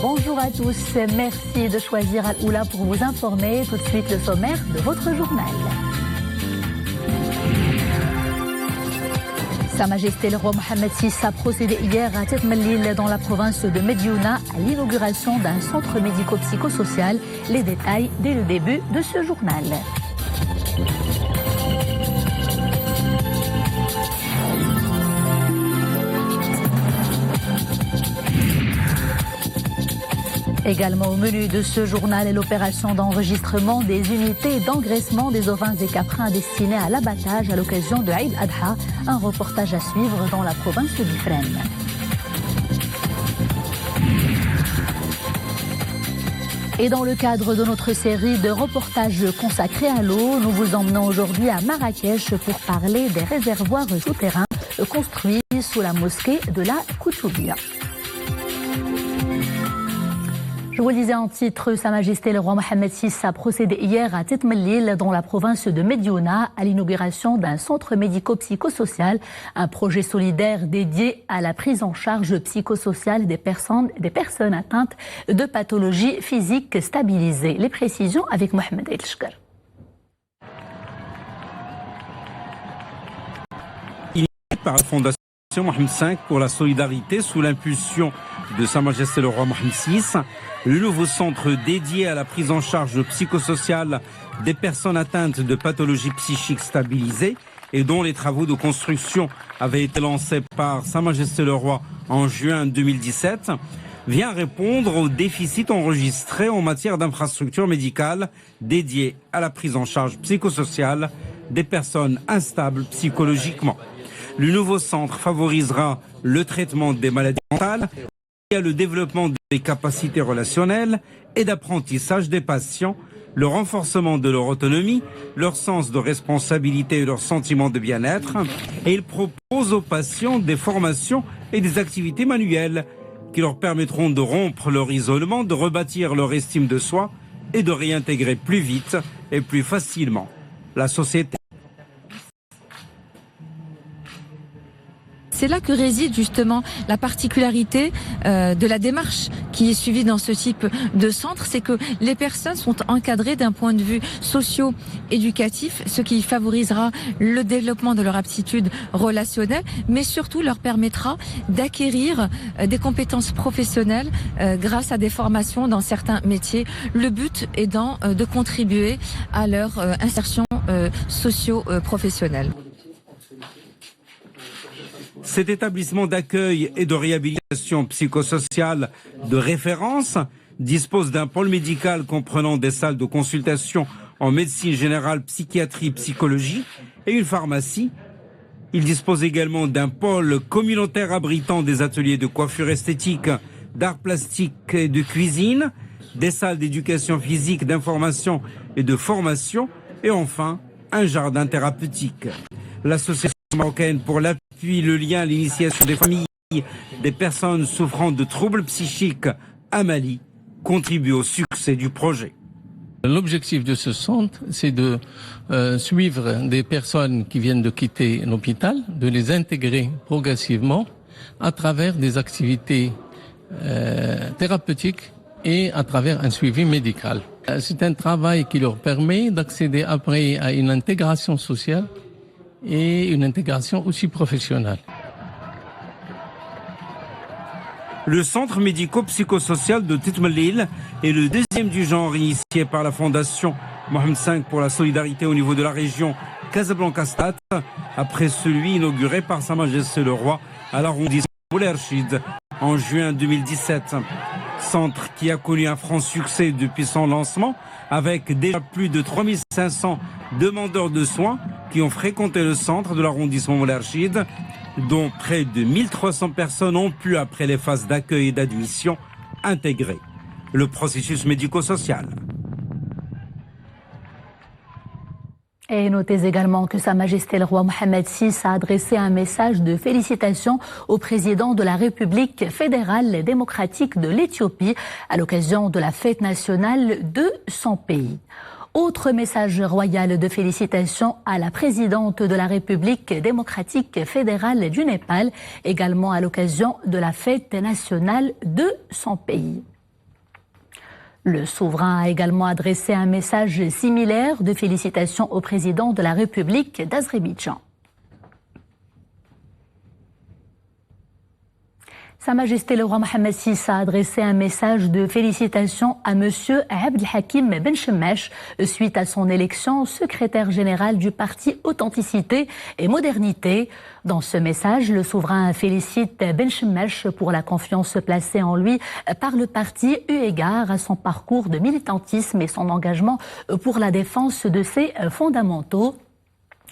Bonjour à tous, merci de choisir Al-Oula pour vous informer. Tout de suite le sommaire de votre journal. Sa Majesté le roi Mohamed VI a procédé hier à Tetmelil dans la province de Mediouna à l'inauguration d'un centre médico-psychosocial. Les détails dès le début de ce journal. Également au menu de ce journal, l'opération d'enregistrement des unités d'engraissement des ovins et caprins destinées à l'abattage à l'occasion de Eid Adha. Un reportage à suivre dans la province d'Ifrane. Et dans le cadre de notre série de reportages consacrés à l'eau, nous vous emmenons aujourd'hui à Marrakech pour parler des réservoirs souterrains construits sous la mosquée de la Koutoubia. Je vous le disais en titre, Sa Majesté le roi Mohamed VI a procédé hier à Tetmelil dans la province de Mediouna à l'inauguration d'un centre médico-psychosocial, un projet solidaire dédié à la prise en charge psychosociale des personnes atteintes de pathologies physiques stabilisées. Les précisions avec Mohamed El Shkar. Par la Fondation Mohamed V pour la solidarité sous l'impulsion de Sa Majesté le roi Mohamed VI, le nouveau centre dédié à la prise en charge psychosociale des personnes atteintes de pathologies psychiques stabilisées et dont les travaux de construction avaient été lancés par Sa Majesté le roi en juin 2017, vient répondre aux déficits enregistrés en matière d'infrastructures médicales dédiées à la prise en charge psychosociale des personnes instables psychologiquement. Le nouveau centre favorisera le traitement des maladies mentales et le développement des capacités relationnelles et d'apprentissage des patients, le renforcement de leur autonomie, leur sens de responsabilité et leur sentiment de bien-être. Et il propose aux patients des formations et des activités manuelles qui leur permettront de rompre leur isolement, de rebâtir leur estime de soi et de réintégrer plus vite et plus facilement la société. C'est là que réside justement la particularité de la démarche qui est suivie dans ce type de centre, c'est que les personnes sont encadrées d'un point de vue socio-éducatif, ce qui favorisera le développement de leur aptitude relationnelle, mais surtout leur permettra d'acquérir des compétences professionnelles grâce à des formations dans certains métiers. Le but étant de contribuer à leur insertion socio-professionnelle. Cet établissement d'accueil et de réhabilitation psychosociale de référence dispose d'un pôle médical comprenant des salles de consultation en médecine générale, psychiatrie, psychologie et une pharmacie. Il dispose également d'un pôle communautaire abritant des ateliers de coiffure esthétique, d'art plastique et de cuisine, des salles d'éducation physique, d'information et de formation et enfin un jardin thérapeutique. L'association marocaine pour l'appui, le lien, l'initiation des familles, des personnes souffrant de troubles psychiques à Mali contribue au succès du projet. L'objectif de ce centre, c'est de suivre des personnes qui viennent de quitter l'hôpital, de les intégrer progressivement à travers des activités thérapeutiques et à travers un suivi médical. C'est un travail qui leur permet d'accéder après à une intégration sociale et une intégration aussi professionnelle. Le centre médico-psychosocial de Tetmelil est le deuxième du genre initié par la Fondation Mohamed V pour la solidarité au niveau de la région Casablanca-Stade, après celui inauguré par Sa Majesté le Roi à l'arrondissement Boulerchid en juin 2017. Centre qui a connu un franc succès depuis son lancement, avec déjà plus de 3500 demandeurs de soins qui ont fréquenté le centre de l'arrondissement Boulerchid, dont près de 1300 personnes ont pu, après les phases d'accueil et d'admission, intégrer le processus médico-social. Et notez également que Sa Majesté le roi Mohammed VI a adressé un message de félicitations au président de la République fédérale démocratique de l'Éthiopie à l'occasion de la fête nationale de son pays. Autre message royal de félicitations à la présidente de la République démocratique fédérale du Népal, également à l'occasion de la fête nationale de son pays. Le souverain a également adressé un message similaire de félicitations au président de la République d'Azerbaïdjan. Sa Majesté le roi Mohammed VI a adressé un message de félicitations à M. Abdelhakim Ben Shemmesh suite à son élection secrétaire général du parti Authenticité et Modernité. Dans ce message, le souverain félicite Ben Shemmesh pour la confiance placée en lui par le parti eu égard à son parcours de militantisme et son engagement pour la défense de ses fondamentaux.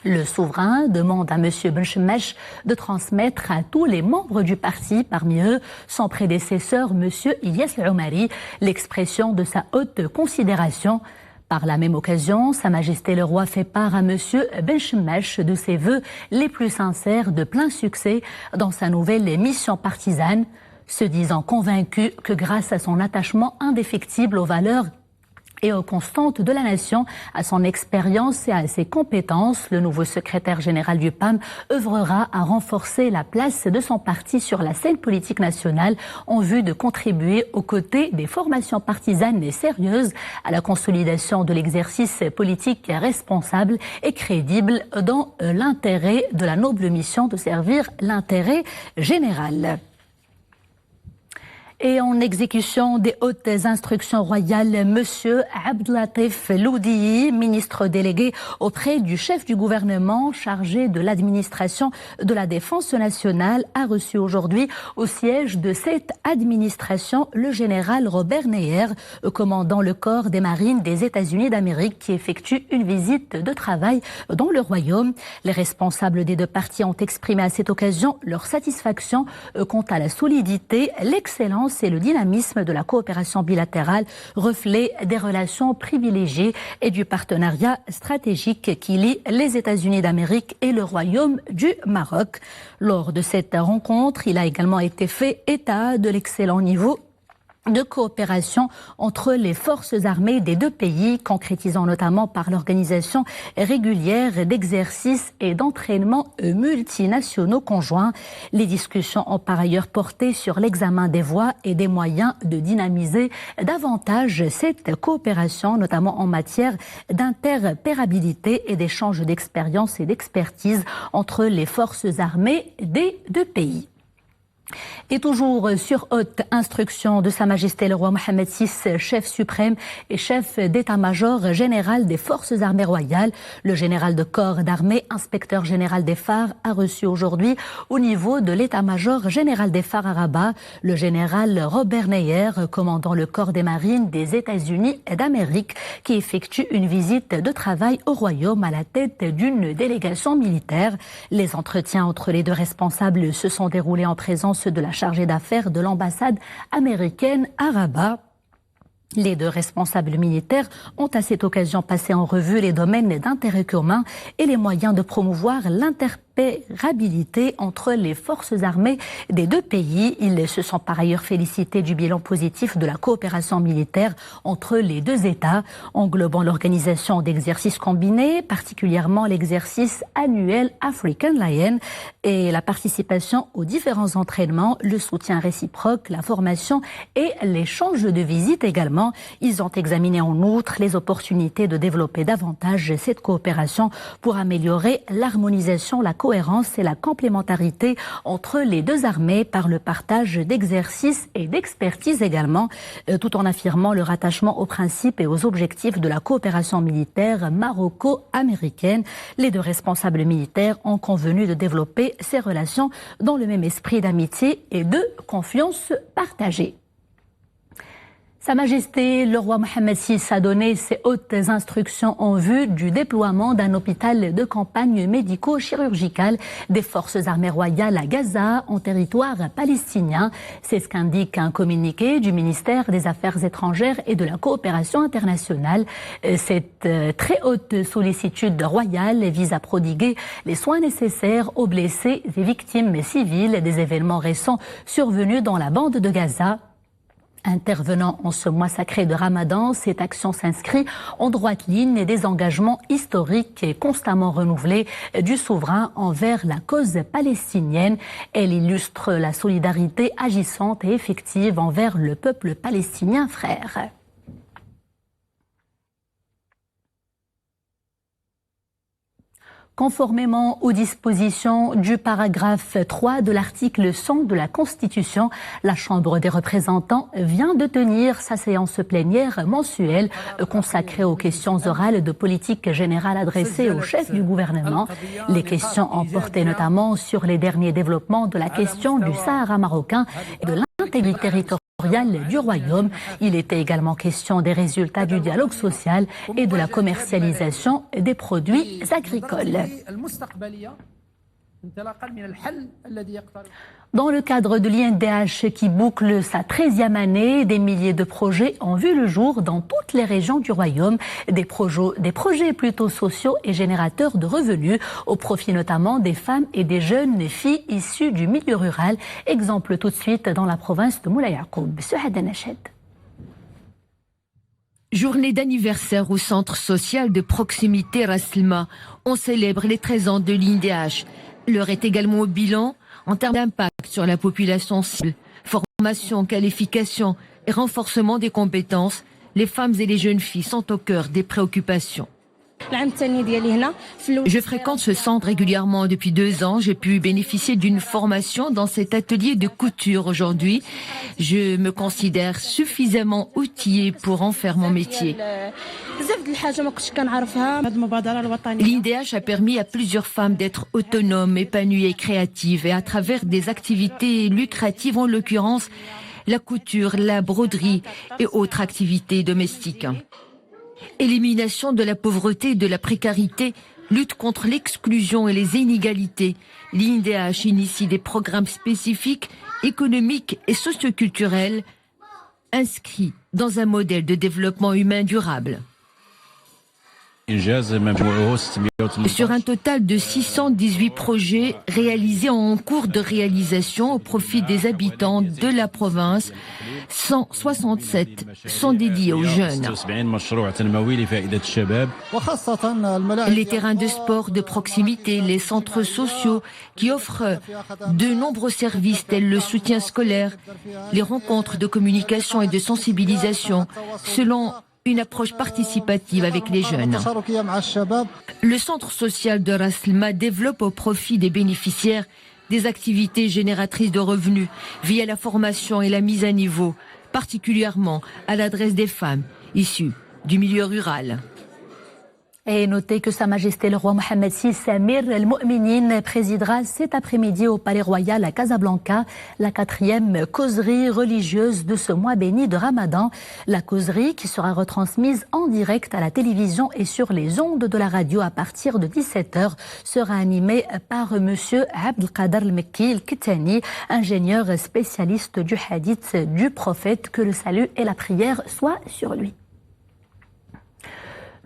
Le souverain demande à M. Ben Shemmesh de transmettre à tous les membres du parti, parmi eux son prédécesseur M. Ilyas Omari, l'expression de sa haute considération. Par la même occasion, Sa Majesté le roi fait part à M. Ben Shemmesh de ses vœux les plus sincères de plein succès dans sa nouvelle mission partisane, se disant convaincu que grâce à son attachement indéfectible aux valeurs et aux constantes de la nation, à son expérience et à ses compétences, le nouveau secrétaire général du PAM œuvrera à renforcer la place de son parti sur la scène politique nationale en vue de contribuer aux côtés des formations partisanes et sérieuses à la consolidation de l'exercice politique responsable et crédible dans l'intérêt de la noble mission de servir l'intérêt général. Et en exécution des hautes instructions royales, M. Abdelatif Loudi, ministre délégué auprès du chef du gouvernement chargé de l'administration de la défense nationale, a reçu aujourd'hui au siège de cette administration le général Robert Neyer, commandant le corps des marines des États-Unis d'Amérique, qui effectue une visite de travail dans le royaume. Les responsables des deux parties ont exprimé à cette occasion leur satisfaction quant à la solidité, l'excellence et le dynamisme de la coopération bilatérale, reflet des relations privilégiées et du partenariat stratégique qui lie les États-Unis d'Amérique et le Royaume du Maroc. Lors de cette rencontre, il a également été fait état de l'excellent niveau de coopération entre les forces armées des deux pays, concrétisant notamment par l'organisation régulière d'exercices et d'entraînements multinationaux conjoints. Les discussions ont par ailleurs porté sur l'examen des voies et des moyens de dynamiser davantage cette coopération, notamment en matière d'interopérabilité et d'échange d'expériences et d'expertise entre les forces armées des deux pays. Et toujours sur haute instruction de Sa Majesté le roi Mohammed VI, chef suprême et chef d'état-major général des forces armées royales, le général de corps d'armée, inspecteur général des phares, a reçu aujourd'hui au niveau de l'état-major général des phares à Rabat le général Robert Neyer, commandant le corps des marines des États-Unis d'Amérique, qui effectue une visite de travail au royaume à la tête d'une délégation militaire. Les entretiens entre les deux responsables se sont déroulés en présence de la chargée d'affaires de l'ambassade américaine à Rabat. Les deux responsables militaires ont à cette occasion passé en revue les domaines d'intérêt commun et les moyens de promouvoir l'interopérabilité entre les forces armées des deux pays. Ils se sont par ailleurs félicités du bilan positif de la coopération militaire entre les deux États, englobant l'organisation d'exercices combinés, particulièrement l'exercice annuel African Lion et la participation aux différents entraînements, le soutien réciproque, la formation et l'échange de visites également. Ils ont examiné en outre les opportunités de développer davantage cette coopération pour améliorer l'harmonisation, la cohérence et la complémentarité entre les deux armées par le partage d'exercices et d'expertise également, tout en affirmant le rattachement aux principes et aux objectifs de la coopération militaire maroco-américaine. Les deux responsables militaires ont convenu de développer ces relations dans le même esprit d'amitié et de confiance partagée. Sa Majesté, le roi Mohammed VI a donné ses hautes instructions en vue du déploiement d'un hôpital de campagne médico-chirurgical des forces armées royales à Gaza, en territoire palestinien. C'est ce qu'indique un communiqué du ministère des Affaires étrangères et de la coopération internationale. Cette très haute sollicitude royale vise à prodiguer les soins nécessaires aux blessés et victimes civiles des événements récents survenus dans la bande de Gaza. Intervenant en ce mois sacré de Ramadan, cette action s'inscrit en droite ligne des engagements historiques et constamment renouvelés du souverain envers la cause palestinienne. Elle illustre la solidarité agissante et effective envers le peuple palestinien frère. Conformément aux dispositions du paragraphe 3 de l'article 100 de la Constitution, la Chambre des représentants vient de tenir sa séance plénière mensuelle consacrée aux questions orales de politique générale adressées au chef du gouvernement. Les questions ont porté notamment sur les derniers développements de la question du Sahara marocain et de l'intégrité territoriale du royaume. Il était également question des résultats du dialogue social et de la commercialisation des produits agricoles. Dans le cadre de l'INDH qui boucle sa 13e année, des milliers de projets ont vu le jour dans toutes les régions du royaume. Des projets plutôt sociaux et générateurs de revenus, au profit notamment des femmes et des jeunes filles issues du milieu rural. Exemple tout de suite dans la province de Moulay Yacoub. Journée d'anniversaire au centre social de proximité Raslma. On célèbre les 13 ans de l'INDH. L'heure est également au bilan en termes d'impact sur la population cible. Formation, qualification et renforcement des compétences, les femmes et les jeunes filles sont au cœur des préoccupations. Je fréquente ce centre régulièrement depuis 2 ans. J'ai pu bénéficier d'une formation dans cet atelier de couture aujourd'hui. Je me considère suffisamment outillée pour en faire mon métier. L'INDH a permis à plusieurs femmes d'être autonomes, épanouies et créatives, et à travers des activités lucratives, en l'occurrence la couture, la broderie et autres activités domestiques. Élimination de la pauvreté et de la précarité, lutte contre l'exclusion et les inégalités. L'INDH initie des programmes spécifiques, économiques et socioculturels, inscrits dans un modèle de développement humain durable. Sur un total de 618 projets réalisés en cours de réalisation au profit des habitants de la province, 167 sont dédiés aux jeunes. Les terrains de sport de proximité, les centres sociaux qui offrent de nombreux services tels le soutien scolaire, les rencontres de communication et de sensibilisation selon une approche participative avec les jeunes. Le centre social de Raslma développe au profit des bénéficiaires des activités génératrices de revenus via la formation et la mise à niveau, particulièrement à l'adresse des femmes issues du milieu rural. Et notez que Sa Majesté le roi Mohammed VI, Amir al-Mu'minin, présidera cet après-midi au Palais Royal à Casablanca la 4e causerie religieuse de ce mois béni de Ramadan. La causerie, qui sera retransmise en direct à la télévision et sur les ondes de la radio à partir de 17h, sera animée par Monsieur Abdelkader al-Mekki al-Kitani, ingénieur spécialiste du hadith du prophète. Que le salut et la prière soient sur lui.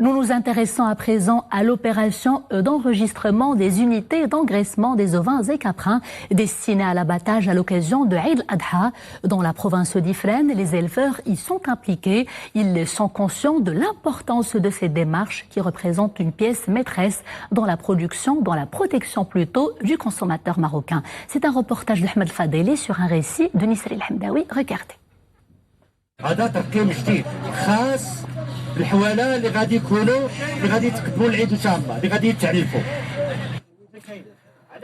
Nous nous intéressons à présent à l'opération d'enregistrement des unités d'engraissement des ovins et caprins destinées à l'abattage à l'occasion de Eid al-Adha. Dans la province d'Ifrane, les éleveurs y sont impliqués. Ils sont conscients de l'importance de ces démarches qui représentent une pièce maîtresse dans la production, dans la protection plutôt du consommateur marocain. C'est un reportage d'Ahmed Fadeli sur un récit de Nisri El-Hamdaoui. Regardez.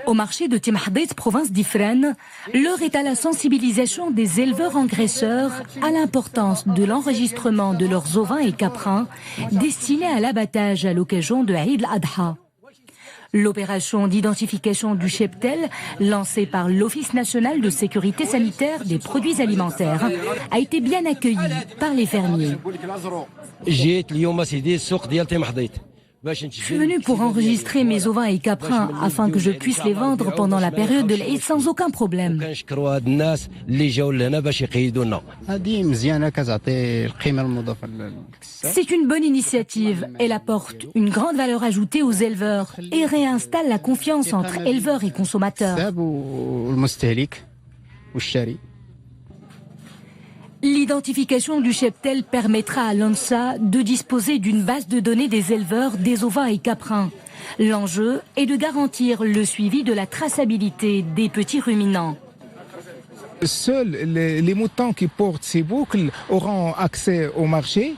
Au marché de Timhadet, province d'Ifrane, l'heure est à la sensibilisation des éleveurs engraisseurs à l'importance de l'enregistrement de leurs ovins et caprins destinés à l'abattage à l'occasion de Eid al-Adha. L'opération d'identification du cheptel, lancée par l'Office national de sécurité sanitaire des produits alimentaires, a été bien accueillie par les fermiers. Je suis venu pour enregistrer mes ovins et caprins afin que je puisse les vendre pendant la période de l'Aïd sans aucun problème. C'est une bonne initiative. Elle apporte une grande valeur ajoutée aux éleveurs et réinstalle la confiance entre éleveurs et consommateurs. L'identification du cheptel permettra à l'ANSA de disposer d'une base de données des éleveurs, des ovins et caprins. L'enjeu est de garantir le suivi de la traçabilité des petits ruminants. Seuls les moutons qui portent ces boucles auront accès au marché.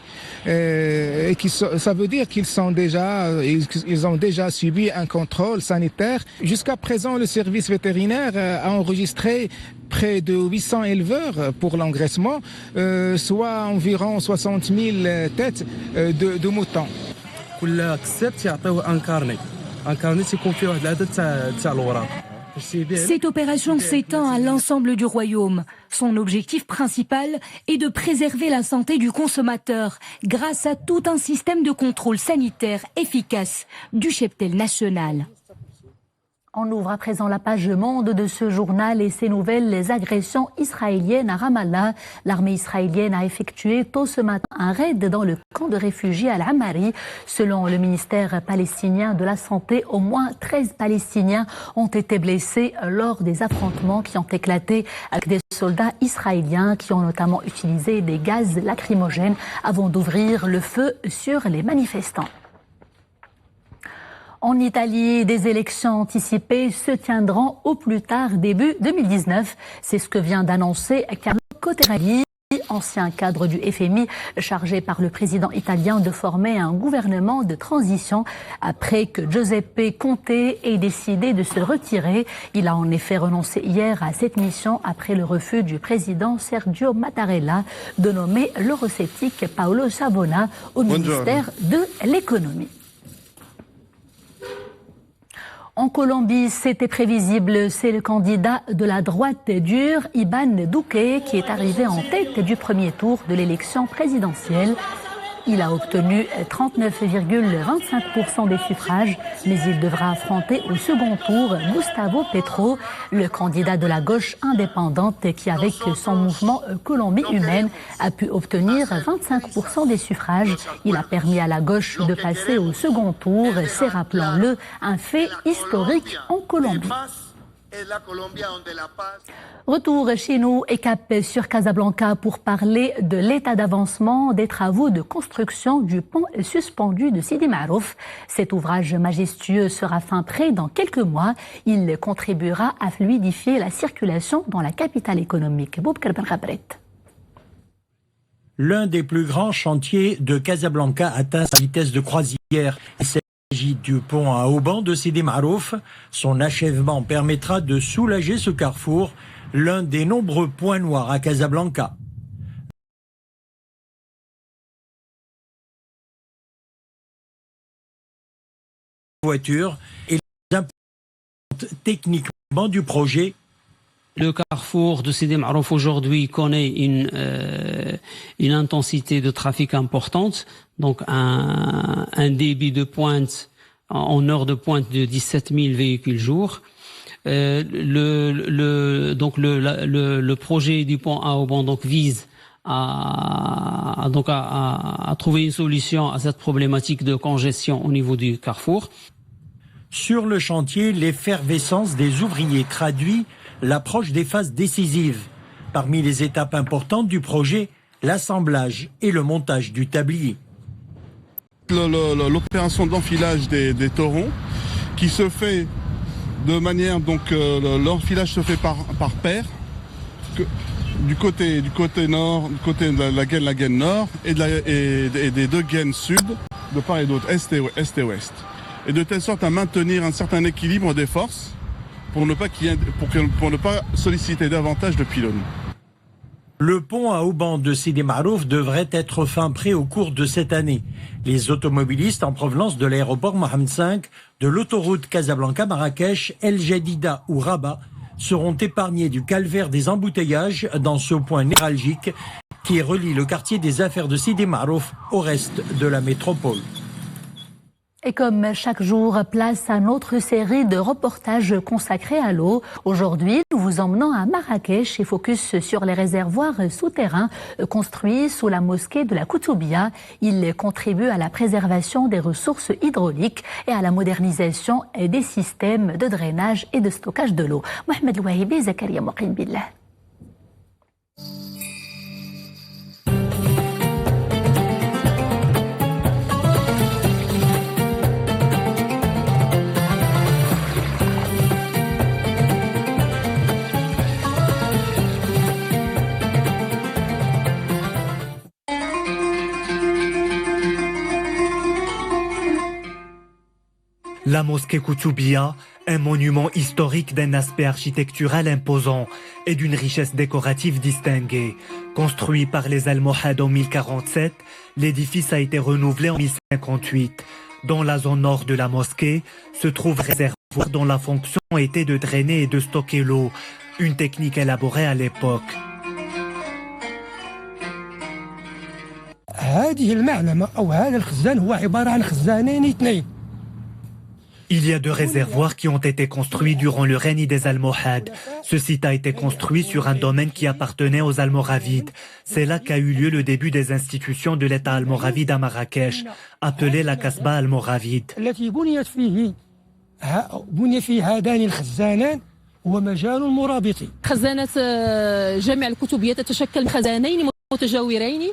Et ça veut dire qu'ils ont déjà subi un contrôle sanitaire. Jusqu'à présent, le service vétérinaire a enregistré près de 800 éleveurs pour l'engraissement, soit environ 60 000 têtes de moutons. Cette opération s'étend à l'ensemble du royaume. Son objectif principal est de préserver la santé du consommateur grâce à tout un système de contrôle sanitaire efficace du cheptel national. On ouvre à présent la page monde de ce journal et ses nouvelles, les agressions israéliennes à Ramallah. L'armée israélienne a effectué tôt ce matin un raid dans le camp de réfugiés à Al-Amari. Selon le ministère palestinien de la Santé, au moins 13 Palestiniens ont été blessés lors des affrontements qui ont éclaté avec des soldats israéliens qui ont notamment utilisé des gaz lacrymogènes avant d'ouvrir le feu sur les manifestants. En Italie, des élections anticipées se tiendront au plus tard début 2019. C'est ce que vient d'annoncer Carlo Cottarelli, ancien cadre du FMI chargé par le président italien de former un gouvernement de transition après que Giuseppe Conte ait décidé de se retirer. Il a en effet renoncé hier à cette mission après le refus du président Sergio Mattarella de nommer l'eurosceptique Paolo Savona au ministère de l'économie. En Colombie, c'était prévisible, c'est le candidat de la droite dure, Iván Duque, qui est arrivé en tête du premier tour de l'élection présidentielle. Il a obtenu 39,25% des suffrages, mais il devra affronter au second tour Gustavo Petro, le candidat de la gauche indépendante qui, avec son mouvement Colombie humaine, a pu obtenir 25% des suffrages. Il a permis à la gauche de passer au second tour. C'est, rappelons-le, un fait historique en Colombie. Retour chez nous et cap sur Casablanca pour parler de l'état d'avancement des travaux de construction du pont suspendu de Sidi Marouf. Cet ouvrage majestueux sera fin prêt dans quelques mois. Il contribuera à fluidifier la circulation dans la capitale économique. Boubkar Ben Ghabret. L'un des plus grands chantiers de Casablanca atteint sa vitesse de croisière. Il s'agit du pont à Auban de Sidi Marouf. Son achèvement permettra de soulager ce carrefour, l'un des nombreux points noirs à Casablanca. Voiture et les importantes techniquement du projet. Le carrefour de Sidi Marouf aujourd'hui connaît une intensité de trafic importante, donc un débit de pointe en heure de pointe de 17 000 véhicules jour. Le projet du pont à Auban donc vise à trouver une solution à cette problématique de congestion au niveau du carrefour. Sur le chantier, l'effervescence des ouvriers traduit l'approche des phases décisives. Parmi les étapes importantes du projet, l'assemblage et le montage du tablier. L'opération d'enfilage des torons qui se fait de manière, l'enfilage se fait par paire, du côté nord, du côté de la gaine nord et des deux gaines sud, de part et d'autre, est et ouest. Et de telle sorte à maintenir un certain équilibre des forces pour ne pas solliciter davantage de pylônes. Le pont à Auban de Sidi Marouf devrait être fin prêt au cours de cette année. Les automobilistes en provenance de l'aéroport Mohamed V, de l'autoroute Casablanca-Marrakech, El Jadida ou Rabat seront épargnés du calvaire des embouteillages dans ce point névralgique qui relie le quartier des affaires de Sidi Marouf au reste de la métropole. Et comme chaque jour, place à notre série de reportages consacrés à l'eau. Aujourd'hui, nous vous emmenons à Marrakech et focus sur les réservoirs souterrains construits sous la mosquée de la Koutoubia. Ils contribuent à la préservation des ressources hydrauliques et à la modernisation des systèmes de drainage et de stockage de l'eau. Mohamed Louahibi, Zakaria Mouqin Billah. La mosquée Koutoubia, un monument historique d'un aspect architectural imposant et d'une richesse décorative distinguée. Construit par les Almohades en 1047, l'édifice a été renouvelé en 1058. Dans la zone nord de la mosquée se trouve un réservoir dont la fonction était de drainer et de stocker l'eau, une technique élaborée à l'époque. Il y a deux réservoirs qui ont été construits durant le règne des Almohades. Ce site a été construit sur un domaine qui appartenait aux Almoravides. C'est là qu'a eu lieu le début des institutions de l'État almoravide à Marrakech, appelé la Kasbah almoravide.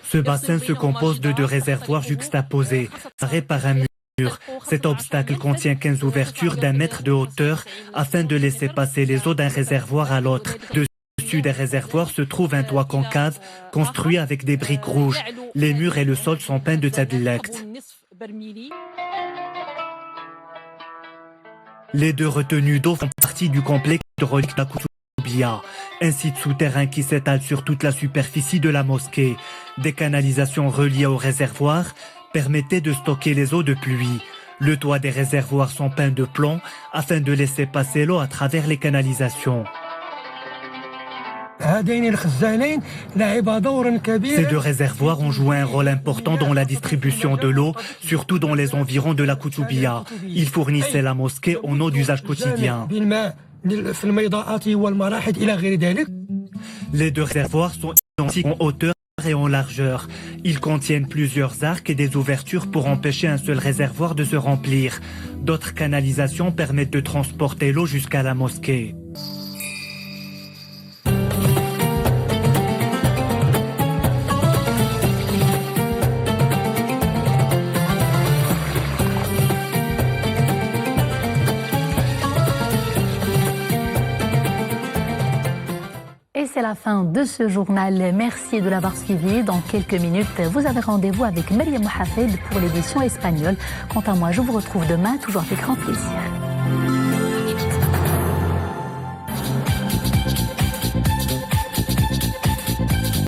Ce bassin se compose de deux réservoirs juxtaposés, séparés par un mur. Cet obstacle contient 15 ouvertures d'1 mètre de hauteur afin de laisser passer les eaux d'un réservoir à l'autre. Dessus des réservoirs se trouve un toit concave construit avec des briques rouges. Les murs et le sol sont peints de tadlect. Les deux retenues d'eau font partie du complexe hydraulique de la Koutoubia, un site souterrain qui s'étale sur toute la superficie de la mosquée. Des canalisations reliées au réservoir permettait de stocker les eaux de pluie. Le toit des réservoirs sont peints de plomb afin de laisser passer l'eau à travers les canalisations. Ces deux réservoirs ont joué un rôle important dans la distribution de l'eau, surtout dans les environs de la Koutoubia. Ils fournissaient la mosquée en eau d'usage quotidien. Les deux réservoirs sont identiques en hauteur et en largeur. Ils contiennent plusieurs arcs et des ouvertures pour empêcher un seul réservoir de se remplir. D'autres canalisations permettent de transporter l'eau jusqu'à la mosquée. C'est la fin de ce journal. Merci de l'avoir suivi. Dans quelques minutes, vous avez rendez-vous avec Mariam Mohafed pour l'édition espagnole. Quant à moi, je vous retrouve demain, toujours avec grand plaisir.